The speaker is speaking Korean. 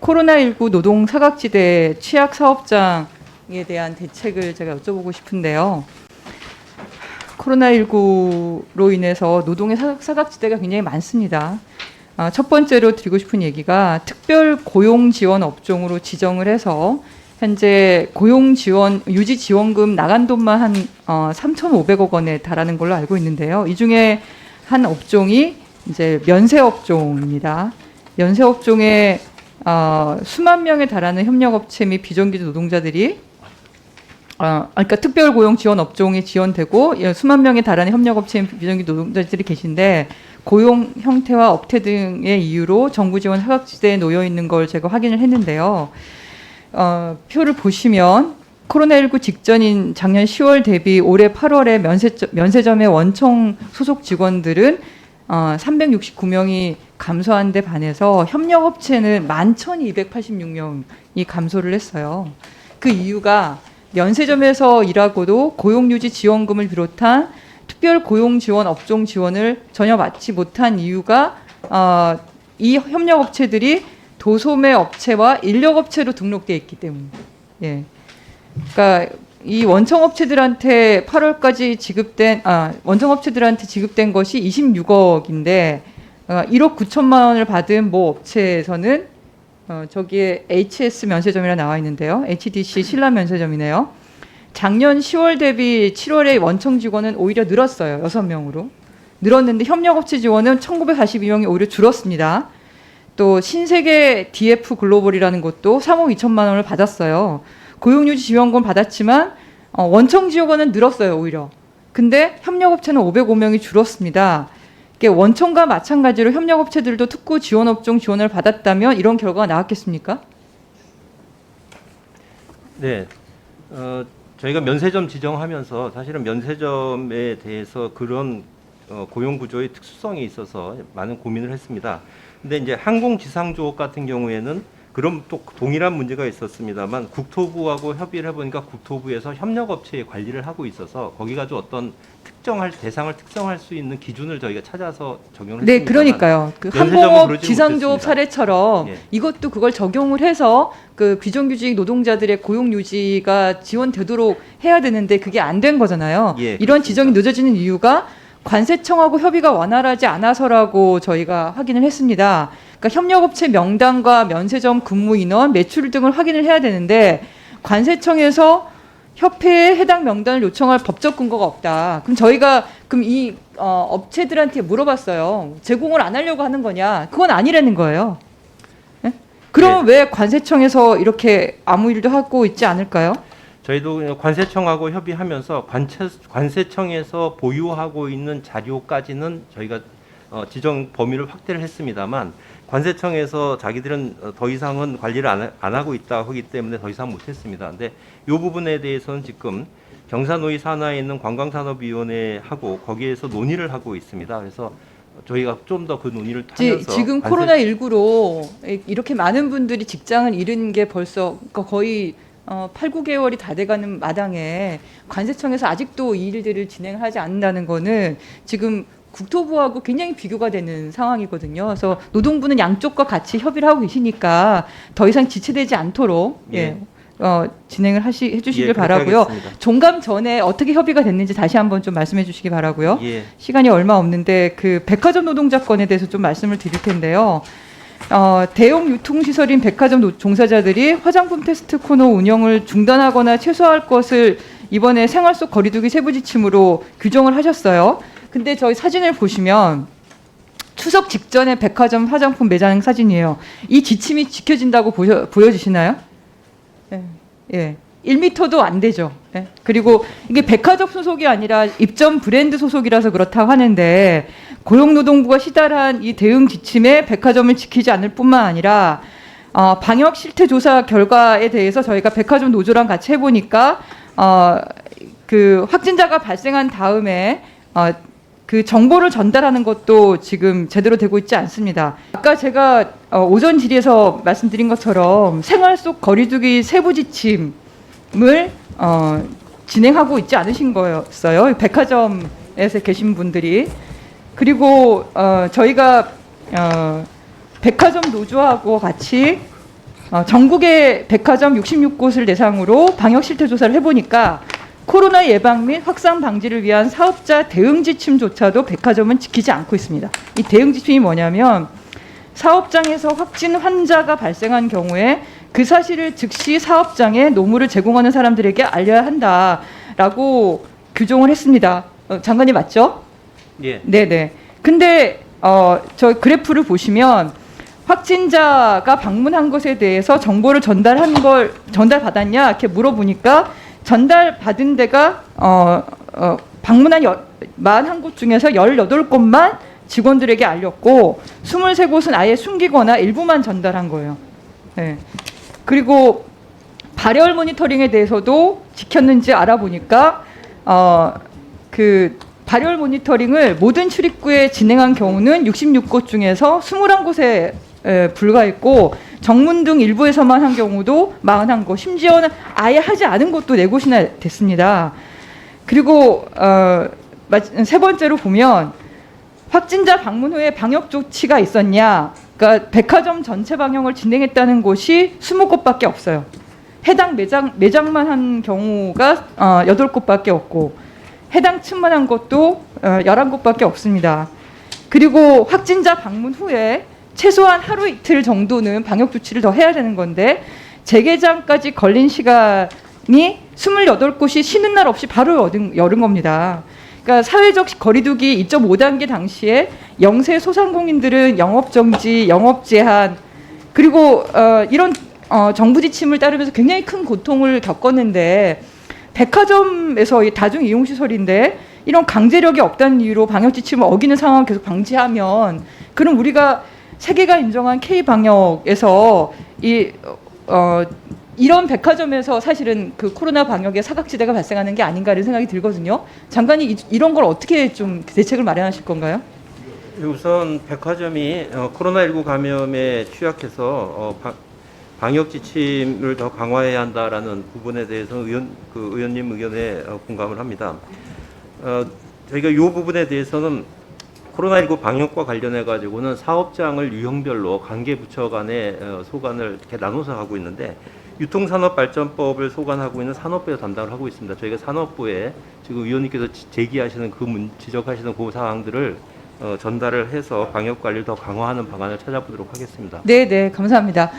코로나19 노동 사각지대 취약 사업장에 대한 대책을 제가 여쭤보고 싶은데요. 코로나19로 인해서 노동의 사각지대가 굉장히 많습니다. 첫 번째로 드리고 싶은 얘기가 특별 고용 지원 업종으로 지정을 해서 현재 고용 지원, 유지 지원금 나간 돈만 한 3,500억 원에 달하는 걸로 알고 있는데요. 이 중에 한 업종이 이제 면세 업종입니다. 면세 업종에 수만 명에 달하는 협력업체 및 비정규직 노동자들이 그러니까 특별 고용 지원 업종에 지원되고 수만 명에 달하는 협력업체 및 비정규직 노동자들이 계신데 고용 형태와 업태 등의 이유로 정부 지원 사각지대에 놓여 있는 걸 제가 확인을 했는데요. 표를 보시면 코로나19 직전인 작년 10월 대비 올해 8월에 면세점의 원청 소속 직원들은 369명이 감소한 데 반해서 협력업체는 11,286명이 감소를 했어요. 그 이유가 면세점에서 일하고도 고용유지 지원금을 비롯한 특별 고용 지원 업종 지원을 전혀 받지 못한 이유가 이 협력업체들이 도소매 업체와 인력업체로 등록되어 있기 때문에. 예. 그러니까 이 원청업체들한테 8월까지 지급된 원청업체들한테 지급된 것이 26억인데 1억 9천만 원을 받은 모 업체에서는 저기에 HS 면세점이라 나와 있는데요. HDC 신라 면세점이네요. 작년 10월 대비 7월에 원청 직원은 오히려 늘었어요. 6명으로. 늘었는데 협력업체 지원은 1942명이 오히려 줄었습니다. 또 신세계 DF 글로벌이라는 것도 3억 2천만 원을 받았어요. 고용유지 지원금 받았지만 원청 지원은 늘었어요. 오히려. 근데 협력업체는 505명이 줄었습니다. 원청과 마찬가지로 협력업체들도 특구 지원업종 지원을 받았다면 이런 결과가 나왔겠습니까? 네. 저희가 면세점 지정하면서 사실은 면세점에 대해서 그런 고용구조의 특수성이 있어서 많은 고민을 했습니다. 근데 이제 항공지상조업 같은 경우에는 그럼 또 동일한 문제가 있었습니다만 국토부하고 협의를 해보니까 국토부에서 협력업체의 관리를 하고 있어서 거기 가지고 어떤 대상을 특정할 수 있는 기준을 저희가 찾아서 적용을 했습니다. 네, 그러니까요. 그 항공업 지상조업 사례처럼 예. 이것도 그걸 적용을 해서 그 비정규직 노동자들의 고용 유지가 지원되도록 해야 되는데 그게 안 된 거잖아요. 예, 이런 지정이 늦어지는 이유가 관세청하고 협의가 원활하지 않아서라고 저희가 확인을 했습니다. 그러니까 협력업체 명단과 면세점 근무 인원, 매출 등을 확인을 해야 되는데 관세청에서 협회에 해당 명단을 요청할 법적 근거가 없다. 그럼 저희가 이 업체들한테 물어봤어요. 제공을 안 하려고 하는 거냐? 그건 아니라는 거예요. 네? 그럼 네. 왜 관세청에서 이렇게 아무 일도 하고 있지 않을까요? 저희도 관세청하고 협의하면서 관세청에서 보유하고 있는 자료까지는 저희가 지정 범위를 확대를 했습니다만 관세청에서 자기들은 더 이상은 관리를 안 하고 있다 하기 때문에 더 이상 못했습니다. 근데 이 부분에 대해서는 지금 경사노이 산하에 있는 관광산업위원회하고 거기에서 논의를 하고 있습니다. 그래서 저희가 좀 더 그 논의를 하면서 지금 코로나19로 이렇게 많은 분들이 직장을 잃은 게 벌써 거의 8, 9개월이 다 돼가는 마당에 관세청에서 아직도 이 일들을 진행하지 않는다는 거는 지금 국토부하고 굉장히 비교가 되는 상황이거든요. 그래서 노동부는 양쪽과 같이 협의를 하고 계시니까 더 이상 지체되지 않도록 진행을 해주시길 바라고요. 하겠습니다. 종감 전에 어떻게 협의가 됐는지 다시 한번 좀 말씀해 주시기 바라고요. 예. 시간이 얼마 없는데 그 백화점 노동자건에 대해서 좀 말씀을 드릴 텐데요. 대형 유통시설인 백화점 종사자들이 화장품 테스트 코너 운영을 중단하거나 최소화할 것을 이번에 생활 속 거리두기 세부 지침으로 규정을 하셨어요. 근데 저희 사진을 보시면 추석 직전에 백화점 화장품 매장 사진이에요. 이 지침이 지켜진다고 보여지시나요? 예. 예. 1m도 안 되죠. 예. 그리고 이게 백화점 소속이 아니라 입점 브랜드 소속이라서 그렇다고 하는데 고용노동부가 시달한 이 대응 지침에 백화점을 지키지 않을 뿐만 아니라 방역 실태 조사 결과에 대해서 저희가 백화점 노조랑 같이 해보니까 그 확진자가 발생한 다음에 그 정보를 전달하는 것도 지금 제대로 되고 있지 않습니다. 아까 제가 오전 질의에서 말씀드린 것처럼 생활 속 거리두기 세부 지침을 진행하고 있지 않으신 거였어요. 백화점에서 계신 분들이. 그리고 저희가 백화점 노조하고 같이 전국의 백화점 66곳을 대상으로 방역 실태 조사를 해보니까 코로나 예방 및 확산 방지를 위한 사업자 대응 지침조차도 백화점은 지키지 않고 있습니다. 이 대응 지침이 뭐냐면 사업장에서 확진 환자가 발생한 경우에 그 사실을 즉시 사업장에 노무를 제공하는 사람들에게 알려야 한다라고 규정을 했습니다. 장관님 맞죠? 예. 네네. 근데 저 그래프를 보시면 확진자가 방문한 것에 대해서 정보를 전달받았냐 이렇게 물어보니까 전달받은 데가 방문한 41곳 중에서 18곳만 직원들에게 알렸고 23곳은 아예 숨기거나 일부만 전달한 거예요. 네. 그리고 발열 모니터링에 대해서도 지켰는지 알아보니까 그 발열 모니터링을 모든 출입구에 진행한 경우는 66곳 중에서 21곳에 불과했고 정문 등 일부에서만 한 경우도 41곳, 심지어는 아예 하지 않은 곳도 4곳이나 됐습니다. 그리고 세 번째로 보면 확진자 방문 후에 방역 조치가 있었냐? 그러니까 백화점 전체 방역을 진행했다는 곳이 20곳밖에 없어요. 해당 매장만 한 경우가 8곳밖에 없고 해당 층만 한 곳도 11곳밖에 없습니다. 그리고 확진자 방문 후에 최소한 하루 이틀 정도는 방역 조치를 더 해야 되는 건데 재개장까지 걸린 시간이 28곳이 쉬는 날 없이 바로 열은 겁니다. 그러니까 사회적 거리두기 2.5단계 당시에 영세 소상공인들은 영업정지, 영업제한 그리고 이런 정부 지침을 따르면서 굉장히 큰 고통을 겪었는데 백화점에서 다중이용시설인데 이런 강제력이 없다는 이유로 방역 지침을 어기는 상황을 계속 방치하면 그럼 우리가 세계가 인정한 K방역에서 이런 백화점에서 사실은 그 코로나 방역의 사각지대가 발생하는 게 아닌가라는 생각이 들거든요. 장관이 이런 걸 어떻게 좀 대책을 마련하실 건가요? 우선 백화점이 코로나19 감염에 취약해서 방역 지침을 더 강화해야 한다라는 부분에 대해서 의원님 의견에 공감을 합니다. 저희가 이 부분에 대해서는 코로나19 방역과 관련해 가지고는 사업장을 유형별로 관계부처 간의 소관을 이렇게 나눠서 하고 있는데 유통산업발전법을 소관하고 있는 산업부에서 담당을 하고 있습니다. 저희가 산업부에 지금 의원님께서 제기하시는 지적하시는 그 사항들을 전달을 해서 방역 관리를 더 강화하는 방안을 찾아보도록 하겠습니다. 네, 감사합니다.